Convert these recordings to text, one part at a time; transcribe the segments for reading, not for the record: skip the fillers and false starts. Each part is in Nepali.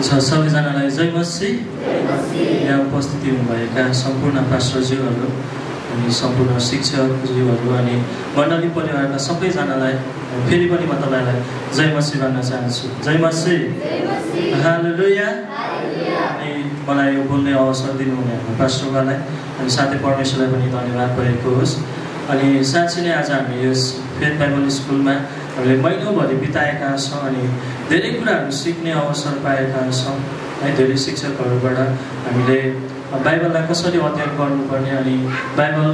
सबैजनालाई जय मसीह। यहाँ उपस्थित हुनुभएका सम्पूर्ण पास्टरज्यूहरू अनि सम्पूर्ण शिक्षकज्यूहरू अनि मण्डली परिवारका सबैजनालाई फेरि पनि म तपाईँलाई जय मसीह भन्न चाहन्छु। जय मसीह, हालेलुया। अनि मलाई यो बोल्ने अवसर दिनुहुने पास्टरलाई अनि साथै परमेश्वरलाई पनि धन्यवाद भएको होस्। अनि साँच्चै नै आज हामी यस फेथ बाइबल स्कुलमा हामीले महिनौभरि बिताएका छौँ अनि धेरै कुराहरू सिक्ने अवसर पाएका छौँ है। धेरै शिक्षकहरूबाट हामीले बाइबललाई कसरी अध्ययन गर्नुपर्ने अनि बाइबल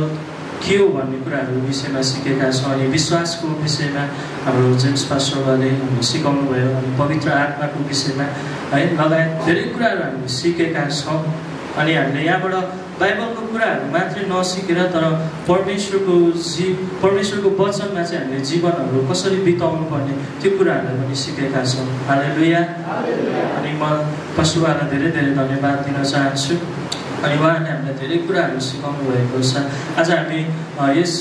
के हो भन्ने कुराहरू विषयमा सिकेका छौँ। अनि विश्वासको विषयमा हाम्रो जेम्स पास्टरले हामीले सिकाउनु भयो अनि पवित्र आत्माको विषयमा है लगायत धेरै कुराहरू हामीले सिकेका छौँ। अनि हामीले यहाँबाट बाइबलको कुराहरू मात्रै नसिकेर तर परमेश्वरको वचनमा चाहिँ हामीले जीवनहरू कसरी बिताउनु पर्ने त्यो कुराहरूलाई पनि सिकेका छौँ। हालेलुया। अनि म पशुवालाई धेरै धेरै धन्यवाद दिन चाहन्छु। अनि उहाँले हामीलाई धेरै कुराहरू सिकाउनु भएको छ। आज हामी यस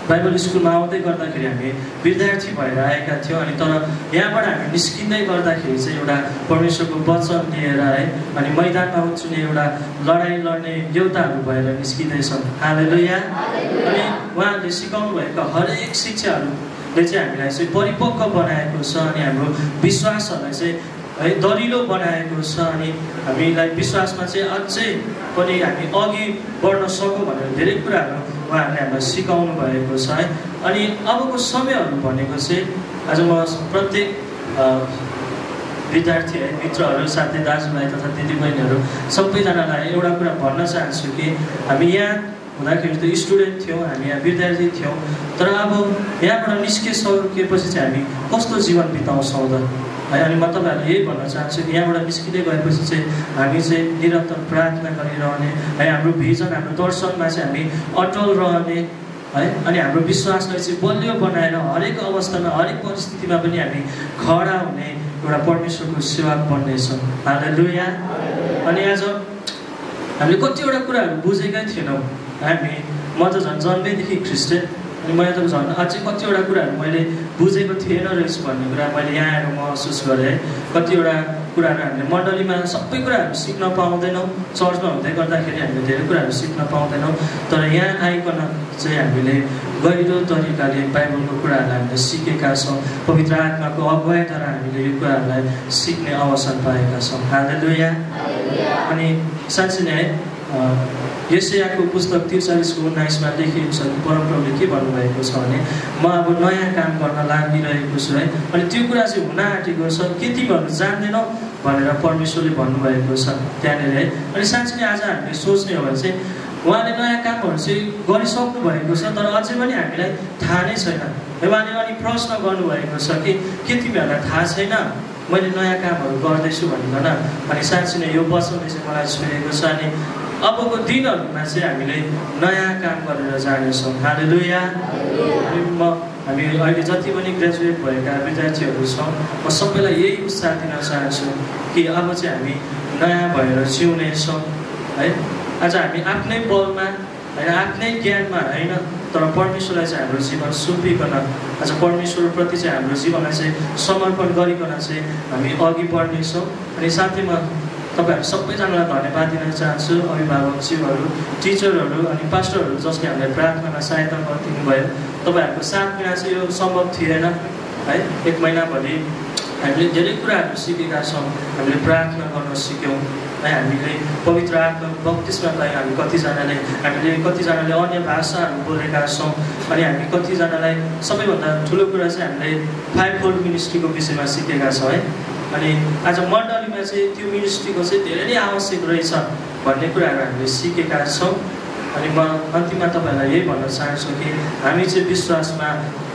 बाइबल स्कुलमा आउँदै गर्दाखेरि हामी विद्यार्थी भएर आएका थियौँ। अनि तर यहाँबाट हामी निस्किँदै गर्दाखेरि चाहिँ एउटा परमेश्वरको वचन लिएर है अनि मैदानमा उत्रिने एउटा लडाइँ लड्ने योद्धाहरू भएर निस्किँदैछौँ। हालेलुया। अनि उहाँहरूले सिकाउनु भएका हरेक शिक्षाहरूले चाहिँ हामीलाई चाहिँ परिपक्व बनाएको छ अनि हाम्रो विश्वासहरूलाई चाहिँ है दरिलो बनाएको छ अनि हामीलाई विश्वासमा चाहिँ अझै पनि हामी अघि बढ्न सकौँ भनेर धेरै कुराहरू उहाँहरूले हामीलाई सिकाउनु भएको छ है। अनि अबको समयहरू भनेको चाहिँ आज म प्रत्येक विद्यार्थी है मित्रहरू साथै दाजुभाइ तथा दिदीबहिनीहरू सबैजनालाई एउटा कुरा भन्न चाहन्छु कि हामी यहाँ हुँदाखेरि त स्टुडेन्ट थियौँ, हामी यहाँ विद्यार्थी थियौँ, तर अब यहाँबाट निस्किसकेपछि चाहिँ हामी कस्तो जीवन बिताउँछौँ त है। अनि म तपाईँहरूलाई यही भन्न चाहन्छु कि यहाँबाट निस्किँदै गएपछि चाहिँ हामी चाहिँ निरन्तर प्रार्थना गरिरहने है, हाम्रो भिजन हाम्रो दर्शनमा चाहिँ हामी अटल रहने है। अनि हाम्रो विश्वासलाई चाहिँ बलियो बनाएर हरेक अवस्थामा हरेक परिस्थितिमा पनि हामी खडा हुने एउटा परमेश्वरको सेवक बन्नेछौँ। हालेलुया। अनि आज हामीले कतिवटा कुराहरू बुझेकै थिएनौँ। म त झन् जन्मेदेखि क्रिस्चियन अनि मैले त झन् अझै कतिवटा कुराहरू मैले बुझेको थिएन रहेछ भन्ने कुरा मैले यहाँ आएर महसुस गरेँ। कतिवटा कुराहरू हामीले मण्डलीमा सबै कुराहरू सिक्न पाउँदैनौँ, चर्चमा हुँदै गर्दाखेरि हामीले धेरै कुराहरू सिक्न पाउँदैनौँ, तर यहाँ आइकन चाहिँ हामीले गहिरो तरिकाले बाइबलको कुराहरूलाई हामीले सिकेका छौँ। पवित्र आत्माको अगुवाईद्वारा हामीले यो कुराहरूलाई सिक्ने अवसर पाएका छौँ। हालेलुया। अनि साँच्चै नै यशायाको पुस्तक 43:19 लेखिएको छ कि परमप्रभुले के भन्नुभएको छ भने म अब नयाँ काम गर्न लागिरहेको छु है। अनि त्यो कुरा चाहिँ हुन आँटेको छ के तिमीहरू जान्दैनौ भनेर परमेश्वरले भन्नुभएको छ त्यहाँनिर है। अनि साँच्चै नै आज हामीले सोच्ने हो भने चाहिँ उहाँले नयाँ कामहरू चाहिँ गरिसक्नु भएको छ तर अझै पनि हामीलाई थाहा नै छैन। उहाँले अनि प्रश्न गर्नुभएको छ कि के तिमीहरूलाई थाहा छैन मैले नयाँ कामहरू गर्दैछु भनिकन। अनि साँच्चै नै यो वचनले चाहिँ मलाई छुएको छ। अनि अबको दिनहरूमा चाहिँ हामीले नयाँ काम गरेर जानेछौँ। हालेलुया। हामी अहिले जति पनि ग्रेजुएट भएका विद्यार्थीहरू छौँ म सबैलाई यही उत्साह दिन चाहन्छु कि अब चाहिँ हामी नयाँ भएर जिउनेछौँ है। आज हामी आफ्नै बलमा होइन आफ्नै ज्ञानमा होइन तर परमेश्वरलाई चाहिँ हाम्रो जीवन सुम्पिकन आज परमेश्वरप्रति चाहिँ हाम्रो जीवनलाई चाहिँ समर्पण गरिकन चाहिँ हामी अघि बढ्नेछौँ। अनि साथै म तपाईँहरू सबैजनालाई धन्यवाद दिन चाहन्छु, अभिभावकज्यूहरू, टिचरहरू अनि पास्टरहरू जसले हामीलाई प्रार्थनामा सहायता गरिदिनु भयो। तपाईँहरूको साथ बिना चाहिँ यो सम्भव थिएन है। 1 महिनाभरि हामीले धेरै कुराहरू सिकेका छौँ। हामीले प्रार्थना गर्न सिक्यौँ है। हामीले पवित्र आत्माको बप्तिस्मा पायौँ। हामीले कतिजनाले अन्य भाषाहरू बोलेका छौँ। अनि हामी कतिजनालाई सबैभन्दा ठुलो कुरा चाहिँ हामीले 5-fold मिनिस्ट्रीको विषयमा सिकेका छौँ है। अनि आज मण्डलीमा चाहिँ त्यो मिनिस्ट्रीको चाहिँ धेरै नै आवश्यक रहेछ भन्ने कुराहरू हामीले सिकेका छौँ। अनि म अन्तिममा तपाईँहरूलाई यही भन्न चाहन्छु कि हामी चाहिँ विश्वासमा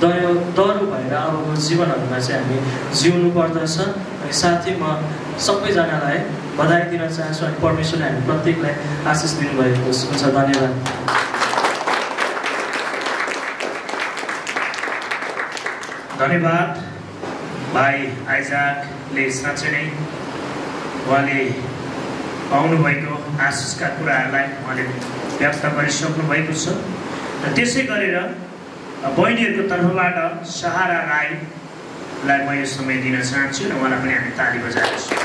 दरो भएर अबको जीवनहरूमा चाहिँ हामी जिउनु पर्दछ। अनि साथै म सबैजनालाई बधाई दिन चाहन्छु अनि परमेश्वरले हामी प्रत्येकलाई आशिष दिनुभएको हुन्छ। धन्यवाद। धन्यवाद भाइ आइजाकले। साँच्चै नै उहाँले पाउनुभएको आशिषका कुराहरूलाई उहाँले व्यक्त गरिसक्नु भएको छ। र त्यसै गरेर बहिनीहरूको तर्फबाट सहारा राईलाई म यो समय दिन चाहन्छु र उहाँलाई पनि हामी ताली बजाउँछौँ।